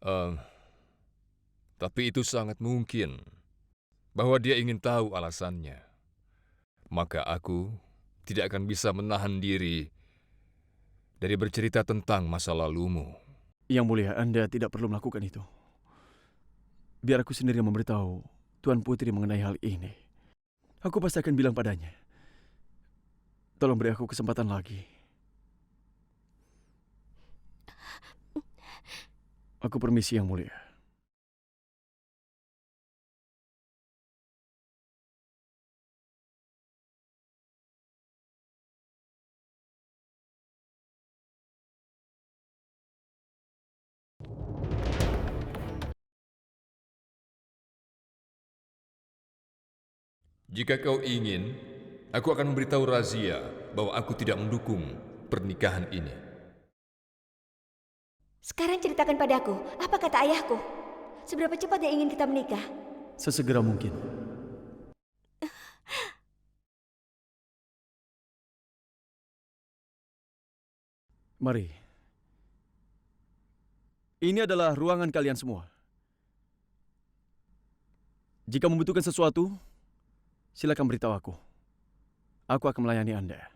Eh, tapi itu sangat mungkin bahwa dia ingin tahu alasannya. Maka aku tidak akan bisa menahan diri dari bercerita tentang masa lalumu. Yang mulia, Anda tidak perlu melakukan itu. Biar aku sendiri yang memberitahu Tuan Putri mengenai hal ini. Aku pasti akan bilang padanya. Tolong beri aku kesempatan lagi. Aku permisi, Yang Mulia. Jika kau ingin, aku akan memberitahu Razia bahwa aku tidak mendukung pernikahan ini. Sekarang ceritakan padaku, apa kata ayahku? Seberapa cepat dia ingin kita menikah? Sesegera mungkin. Mari. Ini adalah ruangan kalian semua. Jika membutuhkan sesuatu, silakan beritahu aku. Aku akan melayani Anda.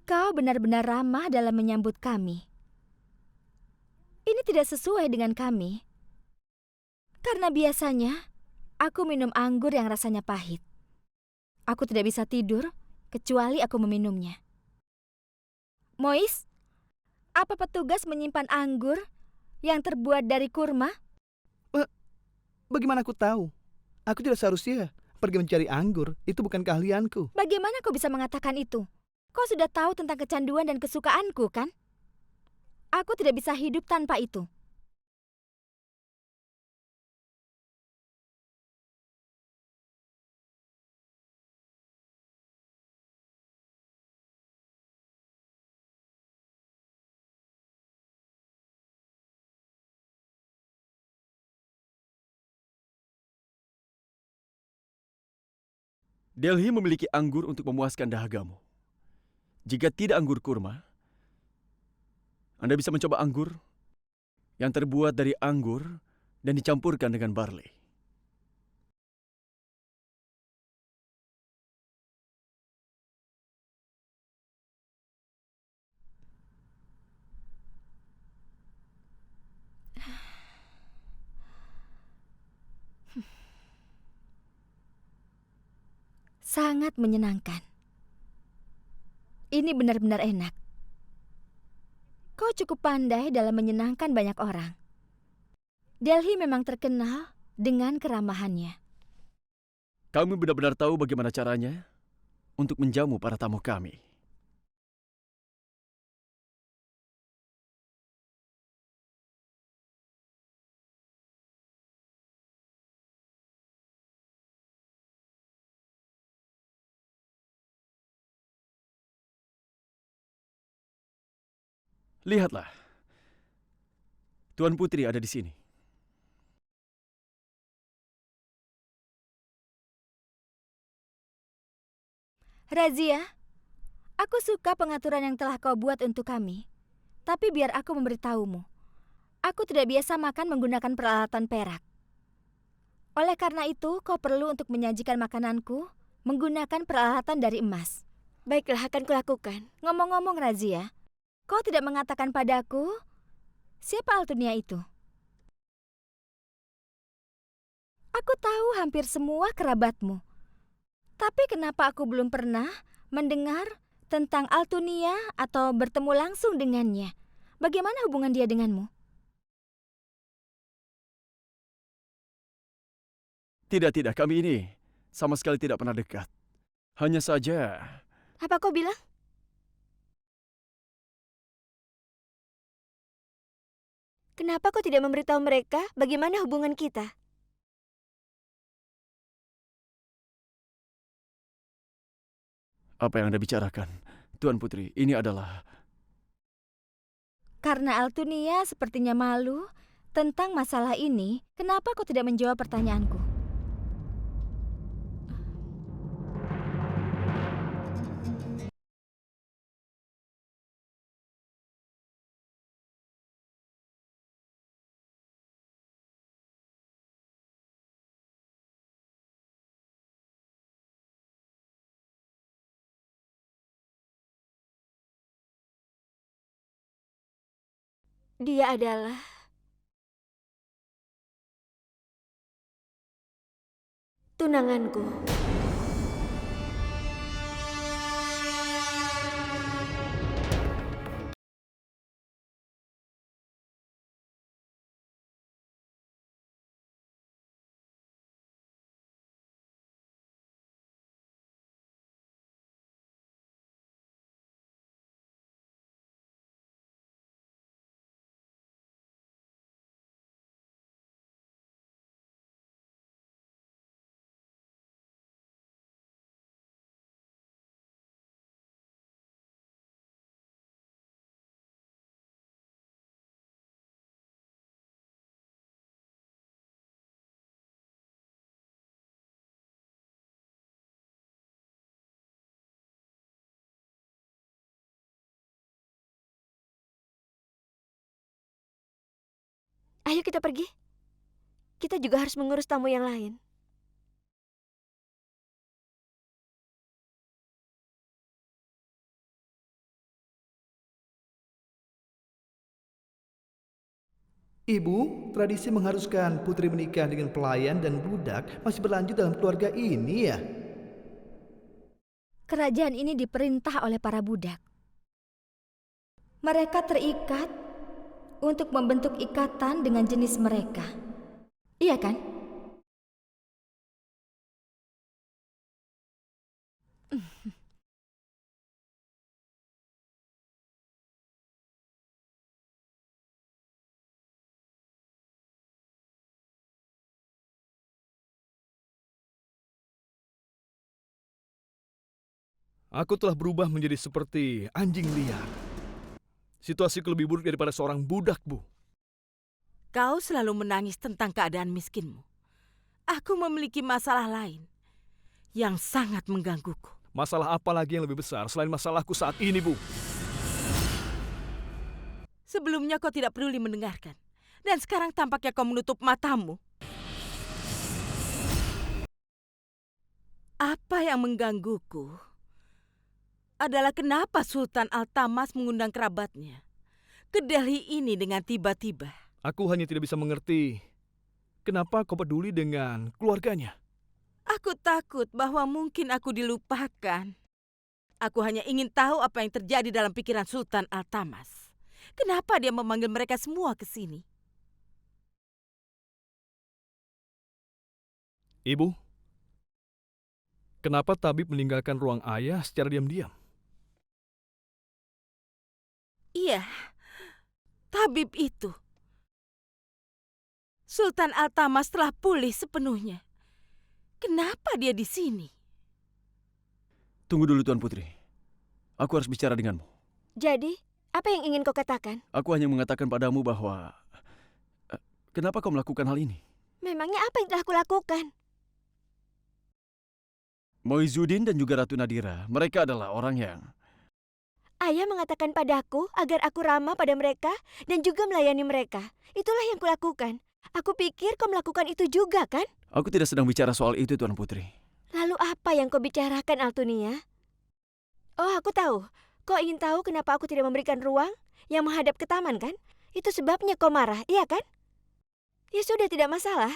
Kau benar-benar ramah dalam menyambut kami. Ini tidak sesuai dengan kami. Karena biasanya, aku minum anggur yang rasanya pahit. Aku tidak bisa tidur, kecuali aku meminumnya. Mois, apa petugas menyimpan anggur yang terbuat dari kurma? Bagaimana aku tahu? Aku tidak seharusnya pergi mencari anggur. Itu bukan keahlianku. Bagaimana kau bisa mengatakan itu? Kau sudah tahu tentang kecanduan dan kesukaanku, kan? Aku tidak bisa hidup tanpa itu. Delhi memiliki anggur untuk memuaskan dahagamu. Jika tidak anggur kurma, Anda bisa mencoba anggur yang terbuat dari anggur dan dicampurkan dengan barley. Sangat menyenangkan. Ini benar-benar enak. Kau cukup pandai dalam menyenangkan banyak orang. Delhi memang terkenal dengan keramahannya. Kami benar-benar tahu bagaimana caranya untuk menjamu para tamu kami. Lihatlah, Tuan Putri ada di sini. Razia, aku suka pengaturan yang telah kau buat untuk kami. Tapi biar aku memberitahumu, aku tidak biasa makan menggunakan peralatan perak. Oleh karena itu, kau perlu untuk menyajikan makananku menggunakan peralatan dari emas. Baiklah, akan kulakukan. Ngomong-ngomong, Razia, kau tidak mengatakan padaku siapa Altunia itu? Aku tahu hampir semua kerabatmu. Tapi kenapa aku belum pernah mendengar tentang Altunia atau bertemu langsung dengannya? Bagaimana hubungan dia denganmu? Tidak, kami ini sama sekali tidak pernah dekat. Hanya saja, Apa kau bilang? Kenapa kau tidak memberitahu mereka bagaimana hubungan kita? apa yang Anda bicarakan, Tuan Putri, ini adalah... Karena Altunia sepertinya malu tentang masalah ini, kenapa kau tidak menjawab pertanyaanku? Dia adalah tunanganku. Ayo kita pergi. Kita juga harus mengurus tamu yang lain. Ibu, tradisi mengharuskan putri menikah dengan pelayan dan budak masih berlanjut dalam keluarga ini ya? Kerajaan ini diperintah oleh para budak. Mereka terikat untuk membentuk ikatan dengan jenis mereka. Iya kan? Aku telah berubah menjadi seperti anjing liar. Situasiku lebih buruk daripada seorang budak, Bu. Kau selalu menangis tentang keadaan miskinmu. Aku memiliki masalah lain yang sangat menggangguku. Masalah apa lagi yang lebih besar selain masalahku saat ini, Bu? Sebelumnya kau tidak peduli mendengarkan. Dan sekarang tampaknya kau menutup matamu. Apa yang menggangguku adalah kenapa Sultan Al-Tamas mengundang kerabatnya ke Delhi ini dengan tiba-tiba. Aku hanya tidak bisa mengerti kenapa kau peduli dengan keluarganya. Aku takut bahwa mungkin aku dilupakan. Aku hanya ingin tahu apa yang terjadi dalam pikiran Sultan Al-Tamas. Kenapa dia memanggil mereka semua ke sini? Ibu, kenapa tabib meninggalkan ruang ayah secara diam-diam? Iya, tabib itu. Sultan Al-Tamas telah pulih sepenuhnya. Kenapa dia di sini? Tunggu dulu, Tuan Putri. Aku harus bicara denganmu. Jadi, apa yang ingin kau katakan? Aku hanya mengatakan padamu bahwa kenapa kau melakukan hal ini? Memangnya apa yang telah kulakukan? Moizuddin dan juga Ratu Nadira, mereka adalah orang yang... Ayah mengatakan padaku agar aku ramah pada mereka dan juga melayani mereka. Itulah yang kulakukan. Aku pikir kau melakukan itu juga, kan? Aku tidak sedang bicara soal itu, Tuan Putri. Lalu apa yang kau bicarakan, Altunia? Oh, aku tahu. Kau ingin tahu kenapa aku tidak memberikan ruang yang menghadap ke taman, kan? Itu sebabnya kau marah, iya kan? Ya sudah, tidak masalah.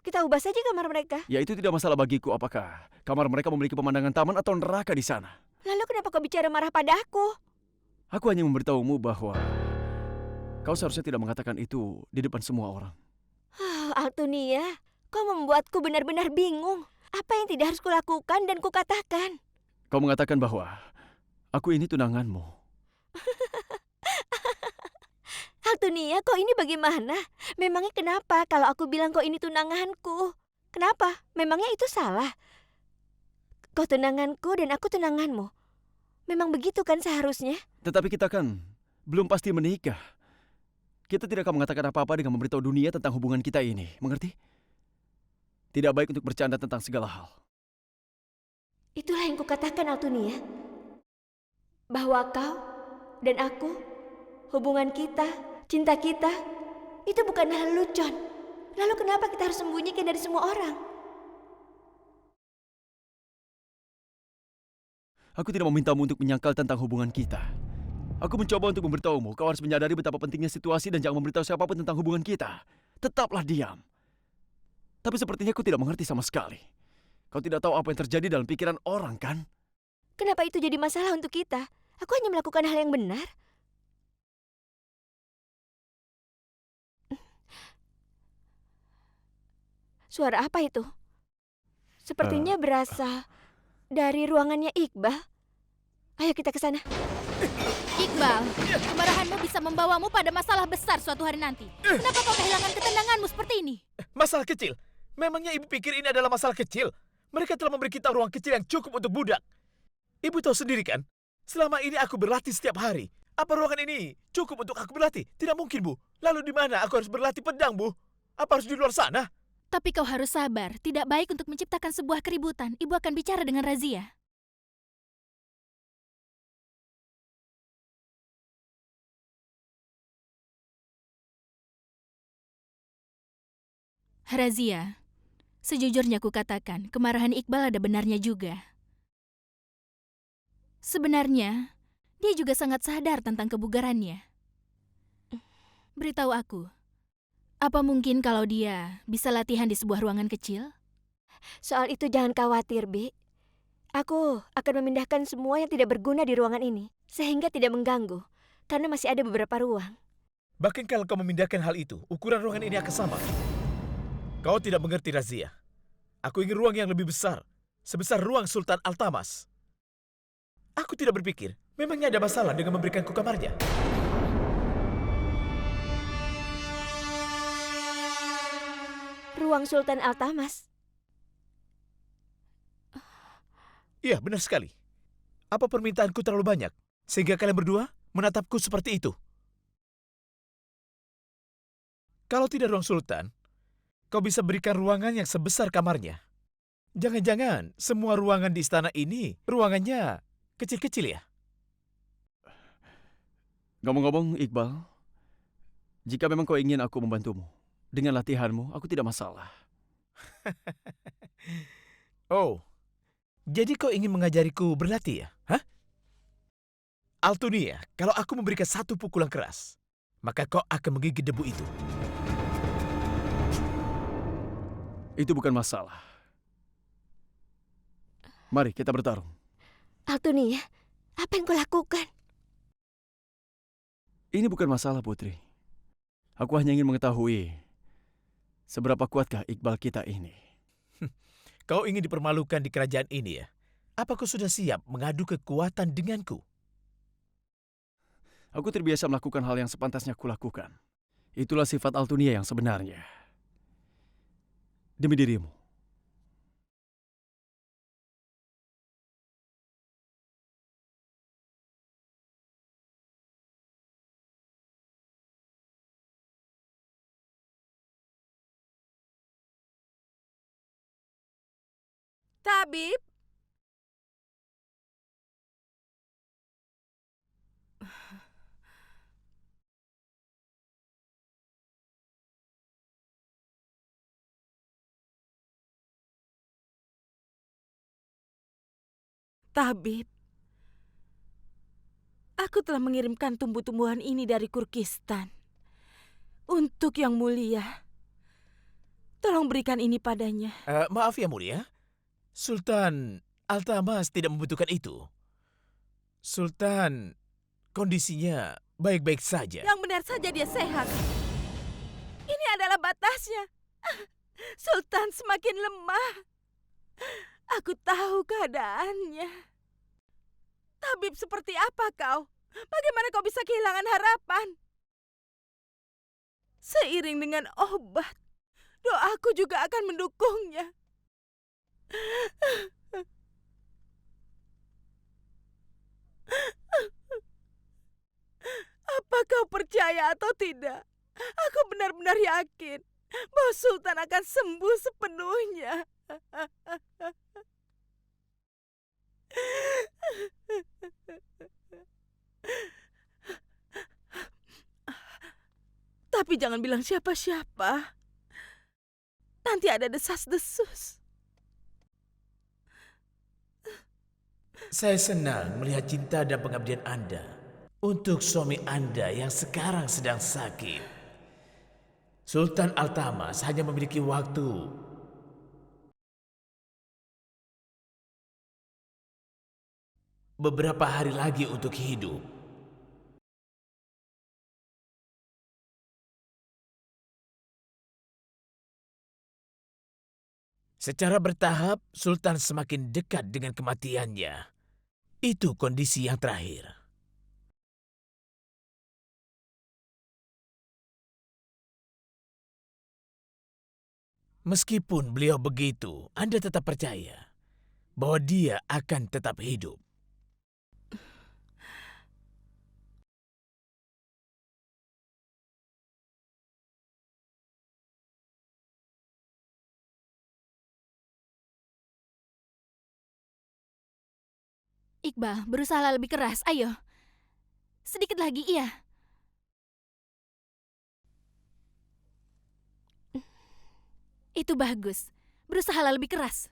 Kita ubah saja kamar mereka. Ya, itu tidak masalah bagiku apakah kamar mereka memiliki pemandangan taman atau neraka di sana. Lalu kenapa kau bicara marah pada aku? Aku hanya memberitahumu bahwa kau seharusnya tidak mengatakan itu di depan semua orang. Altunia, kau membuatku benar-benar bingung. Apa yang tidak harus kulakukan dan kukatakan? Kau mengatakan bahwa aku ini tunanganmu. Altunia, kau ini bagaimana? Memangnya kenapa kalau aku bilang kau ini tunanganku? Kenapa? Memangnya itu salah? Kau tunanganku dan aku tunanganmu. Memang begitu kan seharusnya? Tetapi kita kan belum pasti menikah. Kita tidak akan mengatakan apa-apa dengan memberitahu dunia tentang hubungan kita ini. Mengerti? Tidak baik untuk bercanda tentang segala hal. Itulah yang kukatakan, Altunia. Bahwa kau dan aku, hubungan kita, cinta kita, itu bukan hal lelucon. Lalu kenapa kita harus sembunyikan dari semua orang? Aku tidak memintamu untuk menyangkal tentang hubungan kita. Aku mencoba untuk memberitahumu, kau harus menyadari betapa pentingnya situasi dan jangan memberitahu siapapun tentang hubungan kita. Tetaplah diam. Tapi sepertinya kau tidak mengerti sama sekali. Kau tidak tahu apa yang terjadi dalam pikiran orang, kan? Kenapa itu jadi masalah untuk kita? Aku hanya melakukan hal yang benar. Suara apa itu? Sepertinya berasal dari ruangannya Iqbal. Ayo kita ke sana. Iqbal, kemarahanmu bisa membawamu pada masalah besar suatu hari nanti. Kenapa kau kehilangan ketenanganmu seperti ini? Masalah kecil? Memangnya ibu pikir ini adalah masalah kecil? Mereka telah memberi kita ruang kecil yang cukup untuk budak. Ibu tahu sendiri kan? Selama ini aku berlatih setiap hari. Apa ruangan ini cukup untuk aku berlatih? Tidak mungkin, Bu. Lalu di mana aku harus berlatih pedang, Bu? Apa harus di luar sana? Tapi kau harus sabar. Tidak baik untuk menciptakan sebuah keributan. Ibu akan bicara dengan Razia. Razia, sejujurnya aku katakan, kemarahan Iqbal ada benarnya juga. Sebenarnya, dia juga sangat sadar tentang kebugarannya. Beritahu aku, apa mungkin kalau dia bisa latihan di sebuah ruangan kecil? Soal itu jangan khawatir, Bi. Aku akan memindahkan semua yang tidak berguna di ruangan ini, sehingga tidak mengganggu, karena masih ada beberapa ruang. Bahkan kalau kau memindahkan hal itu, ukuran ruangan ini akan sama. Kau tidak mengerti, Razia. Aku ingin ruang yang lebih besar, sebesar ruang Sultan Al-Tamas. Aku tidak berpikir, memangnya ada masalah dengan memberikanku kamarnya? Ruang Sultan Al-Tamas? Iya, benar sekali. Apa permintaanku terlalu banyak, sehingga kalian berdua menatapku seperti itu? Kalau tidak ruang Sultan, kau bisa berikan ruangan yang sebesar kamarnya. Jangan-jangan semua ruangan di istana ini ruangannya kecil-kecil ya? Ngomong-ngomong, Iqbal, jika memang kau ingin aku membantumu dengan latihanmu, aku tidak masalah. Oh, jadi kau ingin mengajariku berlatih ya? Hah? Altunia, kalau aku memberikan satu pukulan keras, maka kau akan menggigit debu itu. Itu bukan masalah. Mari kita bertarung. Altunia, apa yang kau lakukan? Ini bukan masalah, Putri. Aku hanya ingin mengetahui seberapa kuatkah Iqbal kita ini. Kau ingin dipermalukan di kerajaan ini ya? Apa kau sudah siap mengadu kekuatan denganku? Aku terbiasa melakukan hal yang sepantasnya kulakukan. Itulah sifat Altunia yang sebenarnya. Demi dirimu. Tabib, Tabib, aku telah mengirimkan tumbuh-tumbuhan ini dari Turkistan. Untuk Yang Mulia, tolong berikan ini padanya. Maaf ya mulia, Sultan Al-Tamas tidak membutuhkan itu. Sultan kondisinya baik-baik saja. Yang benar saja dia sehat. Ini adalah batasnya. Sultan semakin lemah. Aku tahu keadaannya. Tabib, seperti apa kau? Bagaimana kau bisa kehilangan harapan? Seiring dengan obat, doaku juga akan mendukungnya. Apa kau percaya atau tidak? Aku benar-benar yakin bahwa Sultan akan sembuh sepenuhnya. Tapi jangan bilang siapa-siapa. Nanti ada desas-desus. Saya senang melihat cinta dan pengabdian Anda Untuk suami Anda yang sekarang sedang sakit, Sultan Al-Tamas hanya memiliki waktu beberapa hari lagi untuk hidup. Secara bertahap, Sultan semakin dekat dengan kematiannya. Itu kondisi yang terakhir. Meskipun beliau begitu, Anda tetap percaya bahwa dia akan tetap hidup. Iqbal, berusaha lebih keras. Ayo. Sedikit lagi, iya. Itu bagus. Berusaha lebih keras.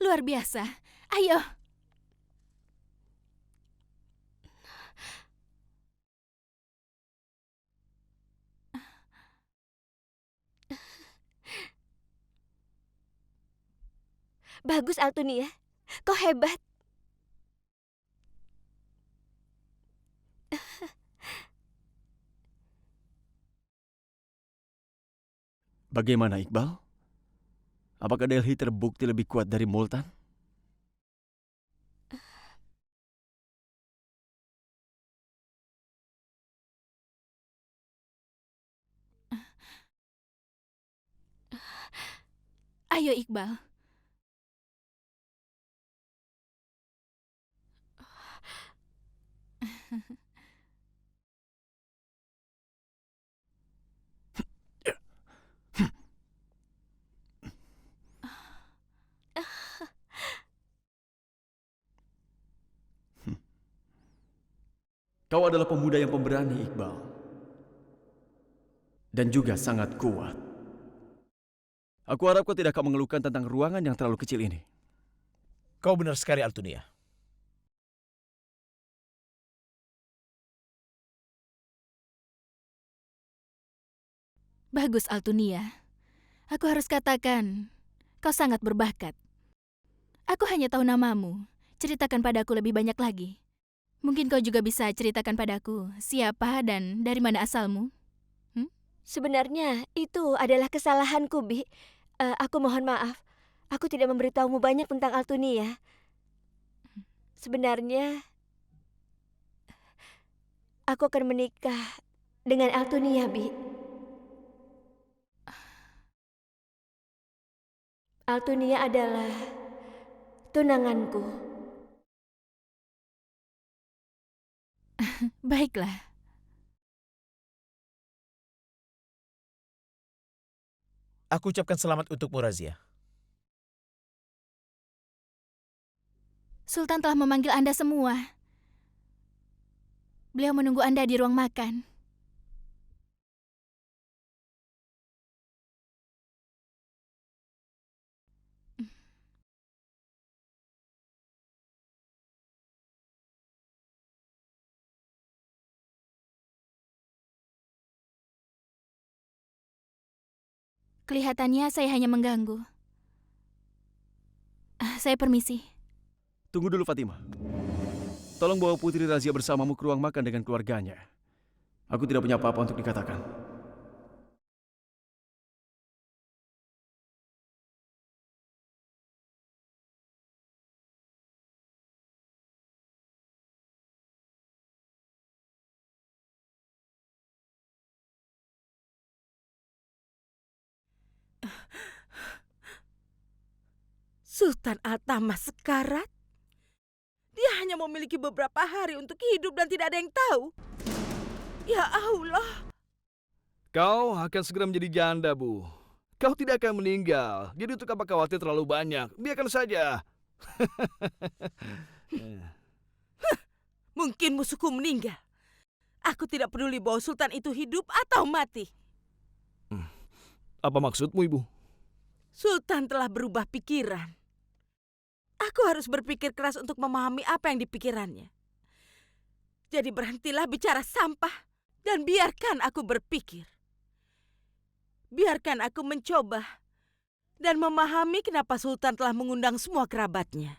Luar biasa. Ayo. Bagus, Altunia. Kau hebat. Bagaimana, Iqbal? Apakah Delhi terbukti lebih kuat dari Multan? Ayo, Iqbal. Kau adalah pemuda yang pemberani, Iqbal. Dan juga sangat kuat. Aku harap kau tidak akan mengeluhkan tentang ruangan yang terlalu kecil ini. Kau benar sekali, Altunia. Bagus, Altunia. Aku harus katakan, kau sangat berbakat. Aku hanya tahu namamu. Ceritakan padaku lebih banyak lagi. Mungkin kau juga bisa ceritakan padaku siapa dan dari mana asalmu. Sebenarnya itu adalah kesalahanku, Bi. Aku mohon maaf. Aku tidak memberitahumu banyak tentang Altunia. Sebenarnya aku akan menikah dengan Altunia, Bi. Altunia adalah tunanganku. Baiklah. Aku ucapkan selamat untukmu, Razia. Sultan telah memanggil Anda semua. Beliau menunggu Anda di ruang makan. Kelihatannya saya hanya mengganggu. Saya permisi. Tunggu dulu, Fatimah. Tolong bawa Putri Razia bersamamu ke ruang makan dengan keluarganya. Aku tidak punya apa-apa untuk dikatakan. Sultan Al-Tamas sekarat? Dia hanya memiliki beberapa hari untuk hidup dan tidak ada yang tahu. Ya Allah. Kau akan segera menjadi janda, Bu. Kau tidak akan meninggal. Jadi untuk apa khawatir terlalu banyak? Biarkan saja. Mungkin musuhku meninggal. Aku tidak peduli bahwa Sultan itu hidup atau mati. Apa maksudmu, Ibu? Sultan telah berubah pikiran. Aku harus berpikir keras untuk memahami apa yang dipikirannya. Jadi berhentilah bicara sampah dan biarkan aku berpikir. Biarkan aku mencoba dan memahami kenapa Sultan telah mengundang semua kerabatnya.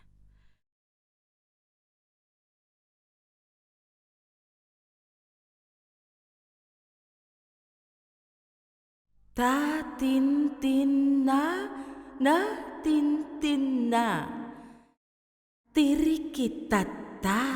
Ta tin tin na tin tin na. Tiri kita ta